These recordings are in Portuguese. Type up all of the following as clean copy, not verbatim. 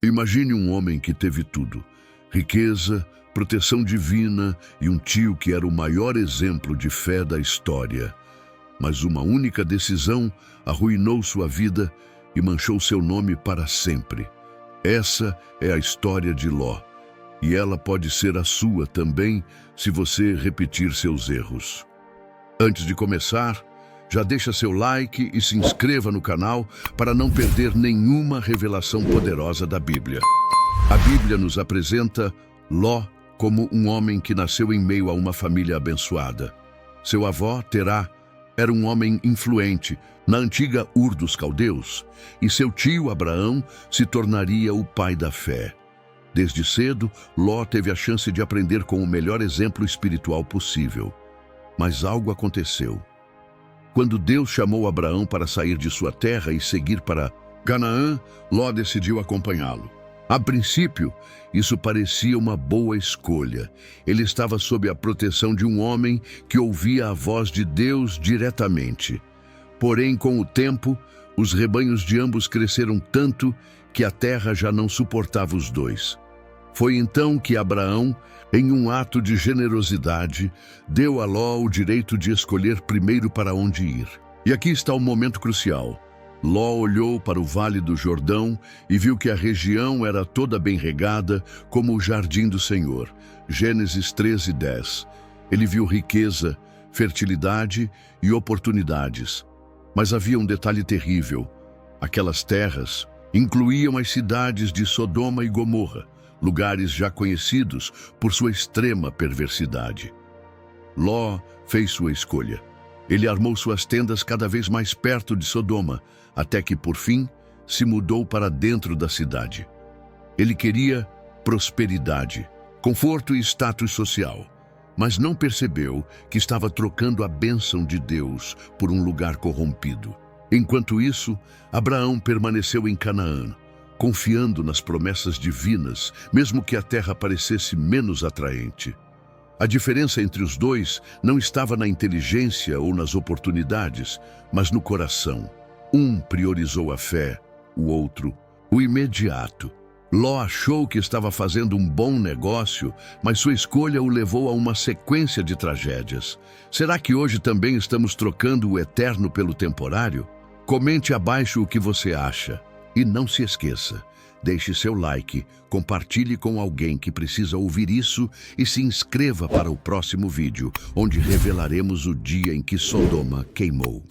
Imagine um homem que teve tudo: riqueza, proteção divina e um tio que era o maior exemplo de fé da história. Mas uma única decisão arruinou sua vida e manchou seu nome para sempre. Essa é a história de Ló, e ela pode ser a sua também se você repetir seus erros. Antes de começar, já deixa seu like e se inscreva no canal para não perder nenhuma revelação poderosa da Bíblia. A Bíblia nos apresenta Ló como um homem que nasceu em meio a uma família abençoada. Seu avô, Terá, era um homem influente na antiga Ur dos Caldeus, e seu tio Abraão se tornaria o pai da fé. Desde cedo, Ló teve a chance de aprender com o melhor exemplo espiritual possível. Mas algo aconteceu. Quando Deus chamou Abraão para sair de sua terra e seguir para Canaã, Ló decidiu acompanhá-lo. A princípio, isso parecia uma boa escolha. Ele estava sob a proteção de um homem que ouvia a voz de Deus diretamente. Porém, com o tempo, os rebanhos de ambos cresceram tanto que a terra já não suportava os dois. Foi então que Abraão, em um ato de generosidade, deu a Ló o direito de escolher primeiro para onde ir. E aqui está o momento crucial. Ló olhou para o Vale do Jordão e viu que a região era toda bem regada, como o jardim do Senhor. Gênesis 13:10. Ele viu riqueza, fertilidade e oportunidades. Mas havia um detalhe terrível. Aquelas terras incluíam as cidades de Sodoma e Gomorra, lugares já conhecidos por sua extrema perversidade. Ló fez sua escolha. Ele armou suas tendas cada vez mais perto de Sodoma, até que, por fim, se mudou para dentro da cidade. Ele queria prosperidade, conforto e status social, mas não percebeu que estava trocando a bênção de Deus por um lugar corrompido. Enquanto isso, Abraão permaneceu em Canaã, confiando nas promessas divinas, mesmo que a terra parecesse menos atraente. A diferença entre os dois não estava na inteligência ou nas oportunidades, mas no coração. Um priorizou a fé, o outro, o imediato. Ló achou que estava fazendo um bom negócio, mas sua escolha o levou a uma sequência de tragédias. Será que hoje também estamos trocando o eterno pelo temporário? Comente abaixo o que você acha. E não se esqueça, deixe seu like, compartilhe com alguém que precisa ouvir isso e se inscreva para o próximo vídeo, onde revelaremos o dia em que Sodoma queimou.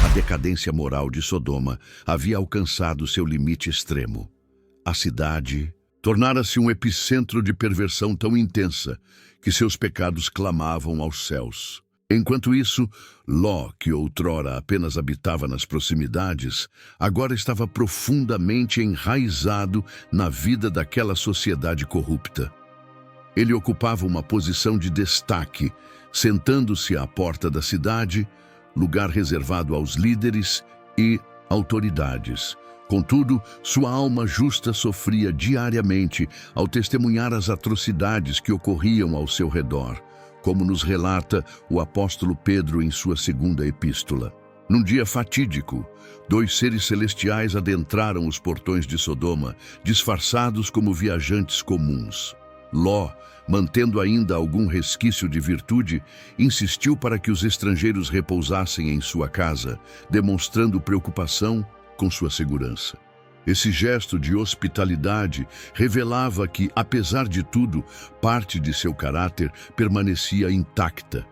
A decadência moral de Sodoma havia alcançado seu limite extremo. A cidade tornara-se um epicentro de perversão tão intensa que seus pecados clamavam aos céus. Enquanto isso, Ló, que outrora apenas habitava nas proximidades, agora estava profundamente enraizado na vida daquela sociedade corrupta. Ele ocupava uma posição de destaque, sentando-se à porta da cidade, lugar reservado aos líderes e autoridades. Contudo, sua alma justa sofria diariamente ao testemunhar as atrocidades que ocorriam ao seu redor, como nos relata o apóstolo Pedro em sua segunda epístola. Num dia fatídico, dois seres celestiais adentraram os portões de Sodoma, disfarçados como viajantes comuns. Ló, mantendo ainda algum resquício de virtude, insistiu para que os estrangeiros repousassem em sua casa, demonstrando preocupação com sua segurança. Esse gesto de hospitalidade revelava que, apesar de tudo, parte de seu caráter permanecia intacta.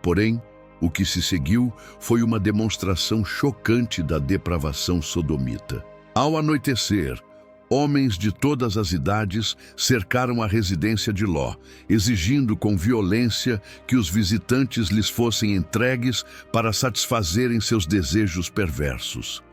Porém, o que se seguiu foi uma demonstração chocante da depravação sodomita. Ao anoitecer, homens de todas as idades cercaram a residência de Ló, exigindo com violência que os visitantes lhes fossem entregues para satisfazerem seus desejos perversos.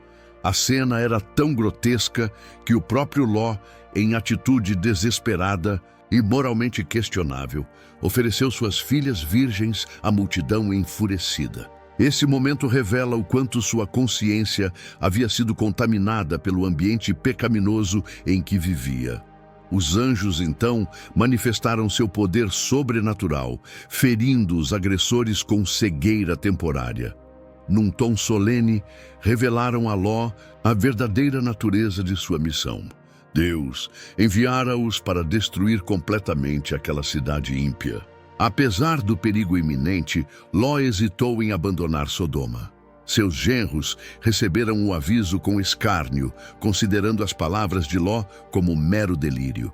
A cena era tão grotesca que o próprio Ló, em atitude desesperada e moralmente questionável, ofereceu suas filhas virgens à multidão enfurecida. Esse momento revela o quanto sua consciência havia sido contaminada pelo ambiente pecaminoso em que vivia. Os anjos, então, manifestaram seu poder sobrenatural, ferindo os agressores com cegueira temporária. Num tom solene, revelaram a Ló a verdadeira natureza de sua missão: Deus enviara-os para destruir completamente aquela cidade ímpia. Apesar do perigo iminente, Ló hesitou em abandonar Sodoma. Seus genros receberam o aviso com escárnio, considerando as palavras de Ló como mero delírio.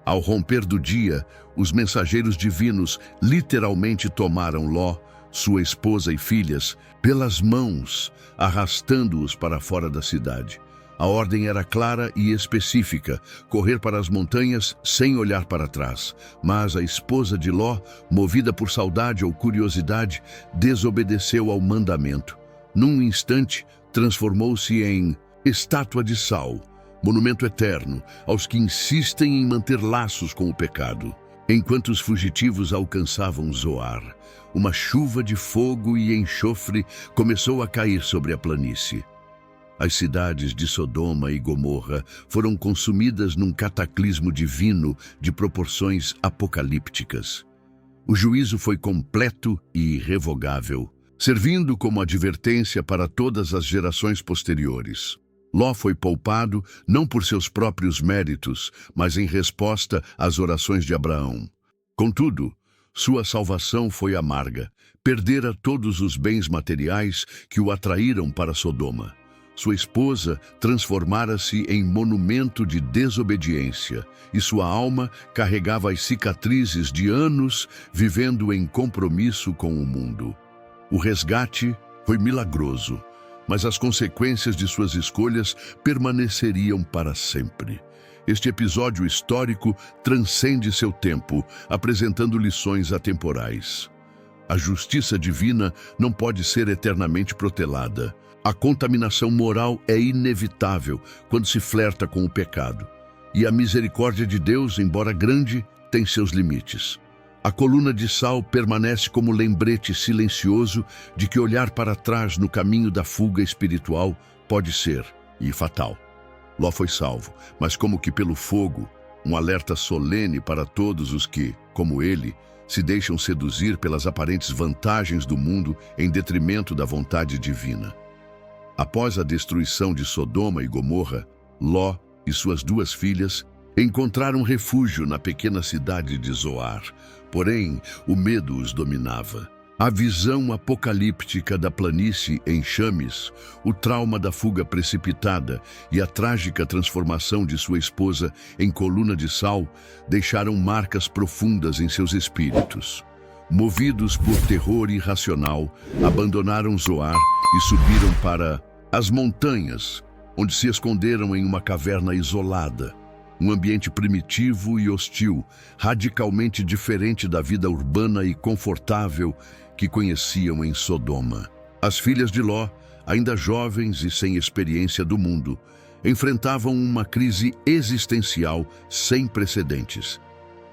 Ao romper do dia, os mensageiros divinos literalmente tomaram Ló, sua esposa e filhas, pelas mãos, arrastando-os para fora da cidade. A ordem era clara e específica: correr para as montanhas sem olhar para trás. Mas a esposa de Ló, movida por saudade ou curiosidade, desobedeceu ao mandamento. Num instante, transformou-se em estátua de sal, monumento eterno aos que insistem em manter laços com o pecado. Enquanto os fugitivos alcançavam Zoar, uma chuva de fogo e enxofre começou a cair sobre a planície. As cidades de Sodoma e Gomorra foram consumidas num cataclismo divino de proporções apocalípticas. O juízo foi completo e irrevogável, servindo como advertência para todas as gerações posteriores. Ló foi poupado não por seus próprios méritos, mas em resposta às orações de Abraão. Contudo, sua salvação foi amarga. Perdera todos os bens materiais que o atraíram para Sodoma. Sua esposa transformara-se em monumento de desobediência, e sua alma carregava as cicatrizes de anos vivendo em compromisso com o mundo. O resgate foi milagroso, mas as consequências de suas escolhas permaneceriam para sempre. Este episódio histórico transcende seu tempo, apresentando lições atemporais. A justiça divina não pode ser eternamente protelada. A contaminação moral é inevitável quando se flerta com o pecado. E a misericórdia de Deus, embora grande, tem seus limites. A coluna de sal permanece como lembrete silencioso de que olhar para trás no caminho da fuga espiritual pode ser, e fatal. Ló foi salvo, mas como que pelo fogo, um alerta solene para todos os que, como ele, se deixam seduzir pelas aparentes vantagens do mundo em detrimento da vontade divina. Após a destruição de Sodoma e Gomorra, Ló e suas duas filhas encontraram refúgio na pequena cidade de Zoar. Porém, o medo os dominava. A visão apocalíptica da planície em chames, o trauma da fuga precipitada e a trágica transformação de sua esposa em coluna de sal deixaram marcas profundas em seus espíritos. Movidos por terror irracional, abandonaram Zoar e subiram para as montanhas, onde se esconderam em uma caverna isolada. Um ambiente primitivo e hostil, radicalmente diferente da vida urbana e confortável que conheciam em Sodoma. As filhas de Ló, ainda jovens e sem experiência do mundo, enfrentavam uma crise existencial sem precedentes.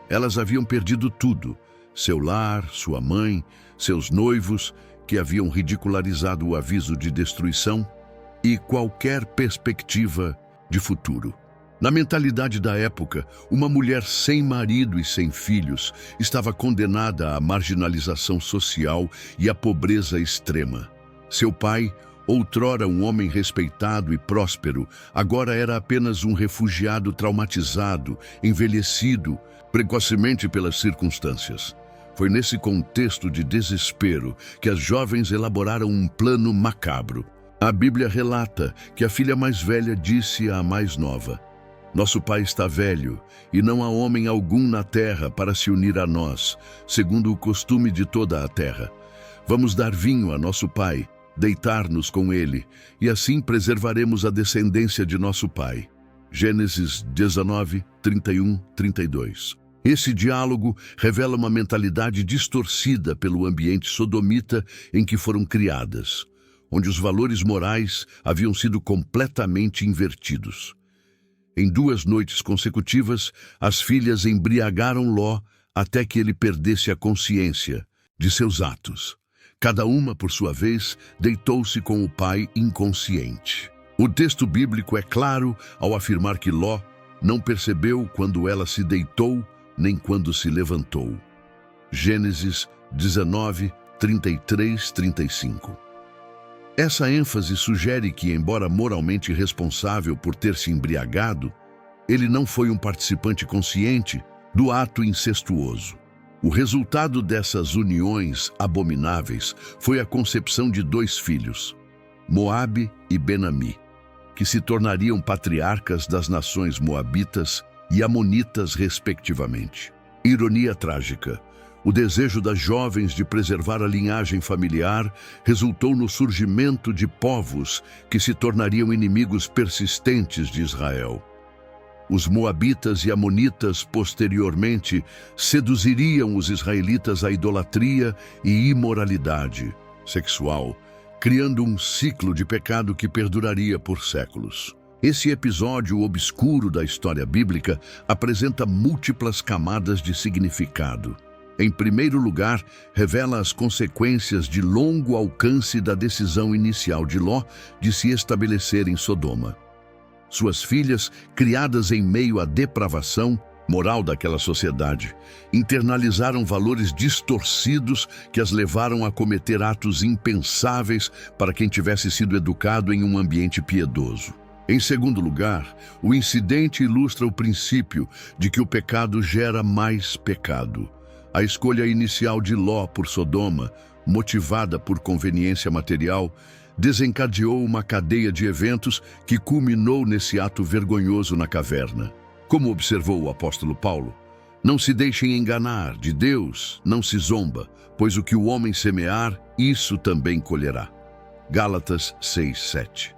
Elas haviam perdido tudo: seu lar, sua mãe, seus noivos, que haviam ridicularizado o aviso de destruição, e qualquer perspectiva de futuro. Na mentalidade da época, uma mulher sem marido e sem filhos estava condenada à marginalização social e à pobreza extrema. Seu pai, outrora um homem respeitado e próspero, agora era apenas um refugiado traumatizado, envelhecido precocemente pelas circunstâncias. Foi nesse contexto de desespero que as jovens elaboraram um plano macabro. A Bíblia relata que a filha mais velha disse à mais nova: "Nosso pai está velho, e não há homem algum na terra para se unir a nós, segundo o costume de toda a terra. Vamos dar vinho a nosso pai, deitar-nos com ele, e assim preservaremos a descendência de nosso pai." Gênesis 19, 31, 32. Esse diálogo revela uma mentalidade distorcida pelo ambiente sodomita em que foram criadas, onde os valores morais haviam sido completamente invertidos. Em 2 noites consecutivas, as filhas embriagaram Ló até que ele perdesse a consciência de seus atos. Cada uma, por sua vez, deitou-se com o pai inconsciente. O texto bíblico é claro ao afirmar que Ló não percebeu quando ela se deitou nem quando se levantou. Gênesis 19, 33, 35. Essa ênfase sugere que, embora moralmente responsável por ter se embriagado, ele não foi um participante consciente do ato incestuoso. O resultado dessas uniões abomináveis foi a concepção de 2 filhos, Moabe e Ben-Ami, que se tornariam patriarcas das nações moabitas e amonitas, respectivamente. Ironia trágica. O desejo das jovens de preservar a linhagem familiar resultou no surgimento de povos que se tornariam inimigos persistentes de Israel. Os moabitas e amonitas, posteriormente, seduziriam os israelitas à idolatria e imoralidade sexual, criando um ciclo de pecado que perduraria por séculos. Esse episódio obscuro da história bíblica apresenta múltiplas camadas de significado. Em primeiro lugar, revela as consequências de longo alcance da decisão inicial de Ló de se estabelecer em Sodoma. Suas filhas, criadas em meio à depravação moral daquela sociedade, internalizaram valores distorcidos que as levaram a cometer atos impensáveis para quem tivesse sido educado em um ambiente piedoso. Em segundo lugar, o incidente ilustra o princípio de que o pecado gera mais pecado. A escolha inicial de Ló por Sodoma, motivada por conveniência material, desencadeou uma cadeia de eventos que culminou nesse ato vergonhoso na caverna. Como observou o apóstolo Paulo, não se deixem enganar, de Deus não se zomba, pois o que o homem semear, isso também colherá. Gálatas 6:7.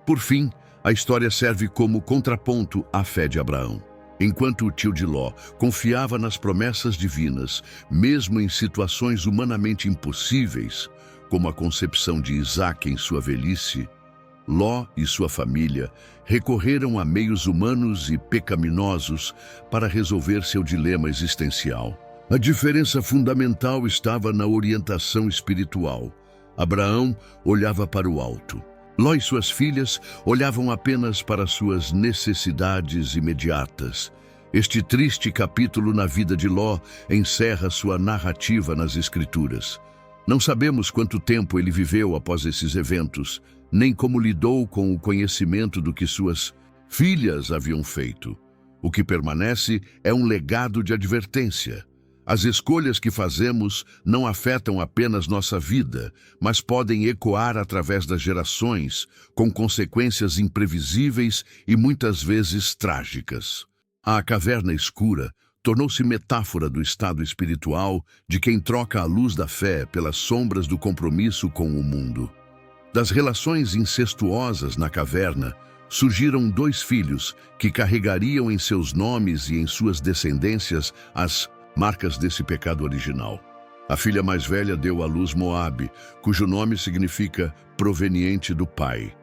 Por fim, a história serve como contraponto à fé de Abraão. Enquanto o tio de Ló confiava nas promessas divinas, mesmo em situações humanamente impossíveis, como a concepção de Isaque em sua velhice, Ló e sua família recorreram a meios humanos e pecaminosos para resolver seu dilema existencial. A diferença fundamental estava na orientação espiritual. Abraão olhava para o alto. Ló e suas filhas olhavam apenas para suas necessidades imediatas. Este triste capítulo na vida de Ló encerra sua narrativa nas Escrituras. Não sabemos quanto tempo ele viveu após esses eventos, nem como lidou com o conhecimento do que suas filhas haviam feito. O que permanece é um legado de advertência. As escolhas que fazemos não afetam apenas nossa vida, mas podem ecoar através das gerações, com consequências imprevisíveis e muitas vezes trágicas. A caverna escura tornou-se metáfora do estado espiritual de quem troca a luz da fé pelas sombras do compromisso com o mundo. Das relações incestuosas na caverna, surgiram 2 filhos que carregariam em seus nomes e em suas descendências as marcas desse pecado original. A filha mais velha deu à luz Moabe, cujo nome significa proveniente do pai,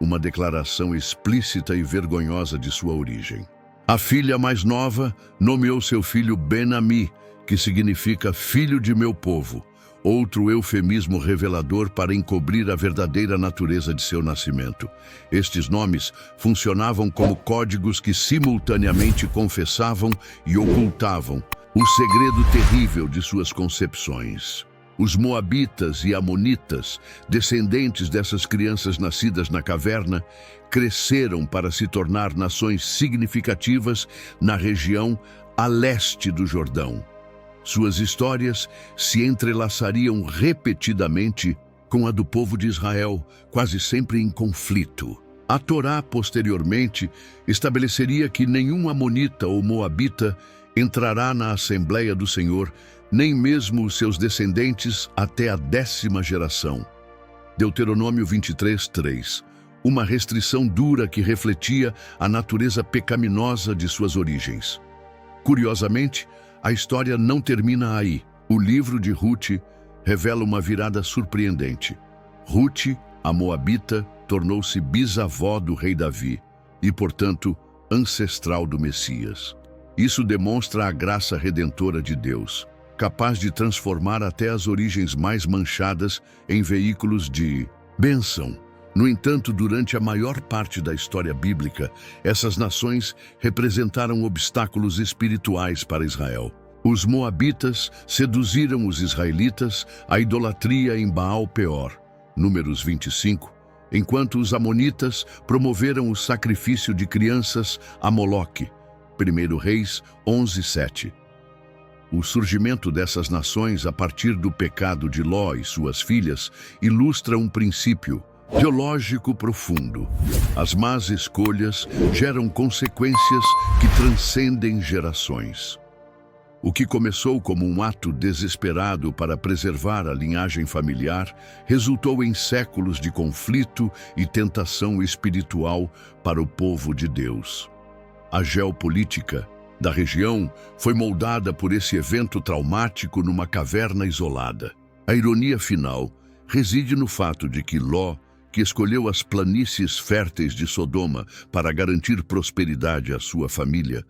uma declaração explícita e vergonhosa de sua origem. A filha mais nova nomeou seu filho Ben-Ami, que significa filho de meu povo, outro eufemismo revelador para encobrir a verdadeira natureza de seu nascimento. Estes nomes funcionavam como códigos que simultaneamente confessavam e ocultavam o segredo terrível de suas concepções. Os moabitas e amonitas, descendentes dessas crianças nascidas na caverna, cresceram para se tornar nações significativas na região a leste do Jordão. Suas histórias se entrelaçariam repetidamente com a do povo de Israel, quase sempre em conflito. A Torá, posteriormente, estabeleceria que nenhum amonita ou moabita entrará na Assembleia do Senhor, nem mesmo os seus descendentes até a 10ª geração. Deuteronômio 23:3. Uma restrição dura que refletia a natureza pecaminosa de suas origens. Curiosamente, a história não termina aí. O livro de Rute revela uma virada surpreendente. Rute, a moabita, tornou-se bisavó do rei Davi e, portanto, ancestral do Messias. Isso demonstra a graça redentora de Deus, capaz de transformar até as origens mais manchadas em veículos de bênção. No entanto, durante a maior parte da história bíblica, essas nações representaram obstáculos espirituais para Israel. Os moabitas seduziram os israelitas à idolatria em Baal Peor, Números 25, enquanto os amonitas promoveram o sacrifício de crianças a Moloque. 1 Reis 11:7. O surgimento dessas nações a partir do pecado de Ló e suas filhas ilustra um princípio teológico profundo. As más escolhas geram consequências que transcendem gerações. O que começou como um ato desesperado para preservar a linhagem familiar resultou em séculos de conflito e tentação espiritual para o povo de Deus. A geopolítica da região foi moldada por esse evento traumático numa caverna isolada. A ironia final reside no fato de que Ló, que escolheu as planícies férteis de Sodoma para garantir prosperidade à sua família,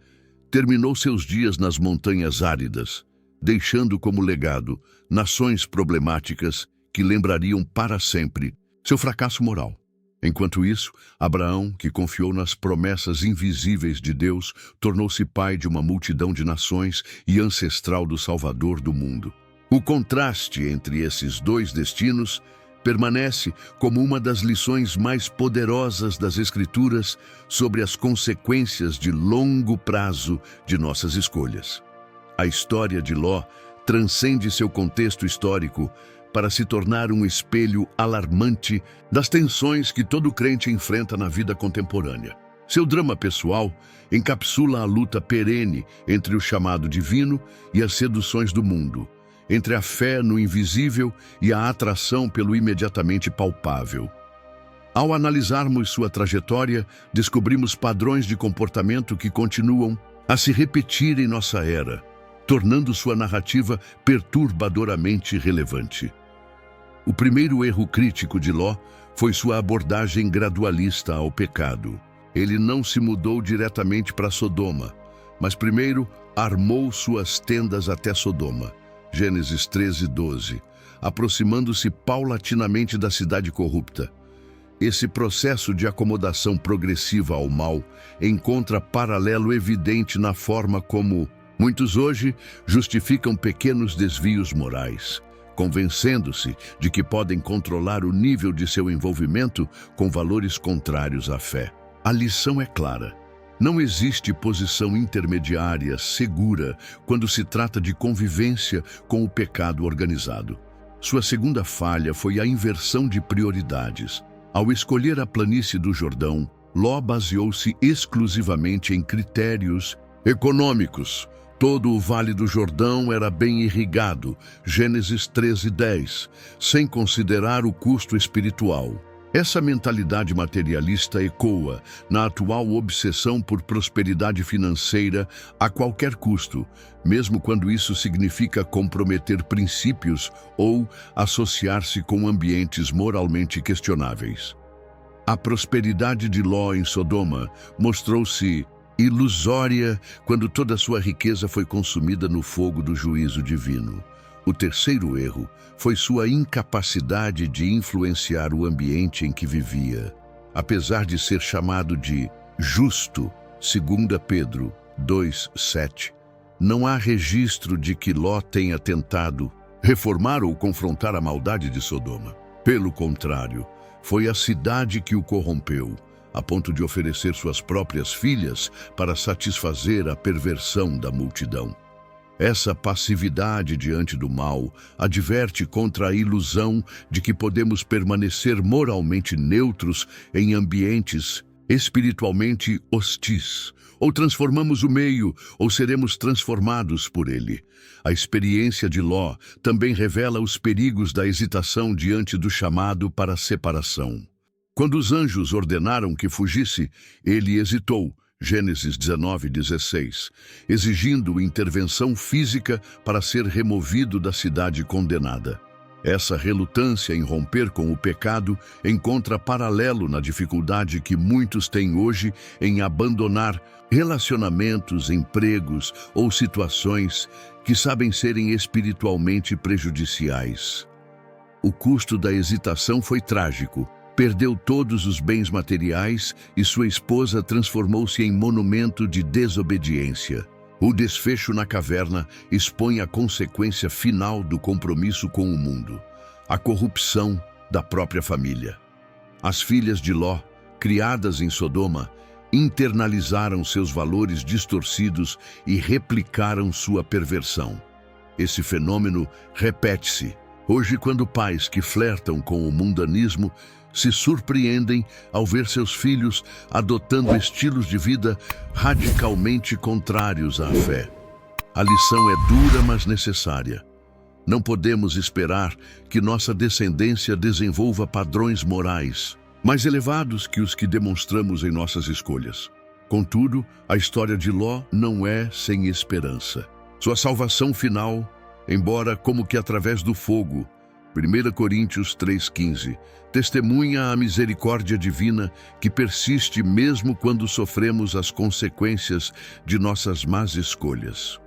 terminou seus dias nas montanhas áridas, deixando como legado nações problemáticas que lembrariam para sempre seu fracasso moral. Enquanto isso, Abraão, que confiou nas promessas invisíveis de Deus, tornou-se pai de uma multidão de nações e ancestral do Salvador do mundo. O contraste entre esses dois destinos permanece como uma das lições mais poderosas das Escrituras sobre as consequências de longo prazo de nossas escolhas. A história de Ló transcende seu contexto histórico para se tornar um espelho alarmante das tensões que todo crente enfrenta na vida contemporânea. Seu drama pessoal encapsula a luta perene entre o chamado divino e as seduções do mundo, entre a fé no invisível e a atração pelo imediatamente palpável. Ao analisarmos sua trajetória, descobrimos padrões de comportamento que continuam a se repetir em nossa era, tornando sua narrativa perturbadoramente relevante. O primeiro erro crítico de Ló foi sua abordagem gradualista ao pecado. Ele não se mudou diretamente para Sodoma, mas primeiro armou suas tendas até Sodoma. Gênesis 13:12, aproximando-se paulatinamente da cidade corrupta. Esse processo de acomodação progressiva ao mal encontra paralelo evidente na forma como muitos hoje justificam pequenos desvios morais, convencendo-se de que podem controlar o nível de seu envolvimento com valores contrários à fé. A lição é clara. Não existe posição intermediária segura quando se trata de convivência com o pecado organizado. Sua segunda falha foi a inversão de prioridades. Ao escolher a planície do Jordão, Ló baseou-se exclusivamente em critérios econômicos. Todo o Vale do Jordão era bem irrigado, Gênesis 13:10, sem considerar o custo espiritual. Essa mentalidade materialista ecoa na atual obsessão por prosperidade financeira a qualquer custo, mesmo quando isso significa comprometer princípios ou associar-se com ambientes moralmente questionáveis. A prosperidade de Ló em Sodoma mostrou-se ilusória quando toda sua riqueza foi consumida no fogo do juízo divino. O terceiro erro foi sua incapacidade de influenciar o ambiente em que vivia. Apesar de ser chamado de justo, 2 Pedro 2:7, não há registro de que Ló tenha tentado reformar ou confrontar a maldade de Sodoma. Pelo contrário, foi a cidade que o corrompeu, a ponto de oferecer suas próprias filhas para satisfazer a perversão da multidão. Essa passividade diante do mal adverte contra a ilusão de que podemos permanecer moralmente neutros em ambientes espiritualmente hostis. Ou transformamos o meio, ou seremos transformados por ele. A experiência de Ló também revela os perigos da hesitação diante do chamado para a separação. Quando os anjos ordenaram que fugisse, ele hesitou, Gênesis 19:16, exigindo intervenção física para ser removido da cidade condenada. Essa relutância em romper com o pecado encontra paralelo na dificuldade que muitos têm hoje em abandonar relacionamentos, empregos ou situações que sabem serem espiritualmente prejudiciais. O custo da hesitação foi trágico. Perdeu todos os bens materiais e sua esposa transformou-se em monumento de desobediência. O desfecho na caverna expõe a consequência final do compromisso com o mundo, a corrupção da própria família. As filhas de Ló, criadas em Sodoma, internalizaram seus valores distorcidos e replicaram sua perversão. Esse fenômeno repete-se hoje quando pais que flertam com o mundanismo se surpreendem ao ver seus filhos adotando estilos de vida radicalmente contrários à fé. A lição é dura, mas necessária. Não podemos esperar que nossa descendência desenvolva padrões morais mais elevados que os que demonstramos em nossas escolhas. Contudo, a história de Ló não é sem esperança. Sua salvação final, embora como que através do fogo, 1 Coríntios 3,15, testemunha a misericórdia divina que persiste mesmo quando sofremos as consequências de nossas más escolhas.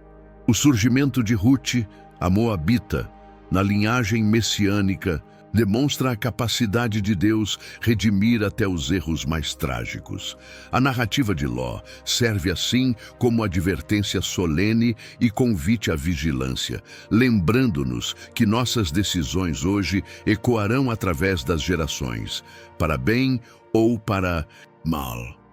O surgimento de Ruth, a Moabita, na linhagem messiânica, demonstra a capacidade de Deus redimir até os erros mais trágicos. A narrativa de Ló serve assim como advertência solene e convite à vigilância, lembrando-nos que nossas decisões hoje ecoarão através das gerações, para bem ou para mal.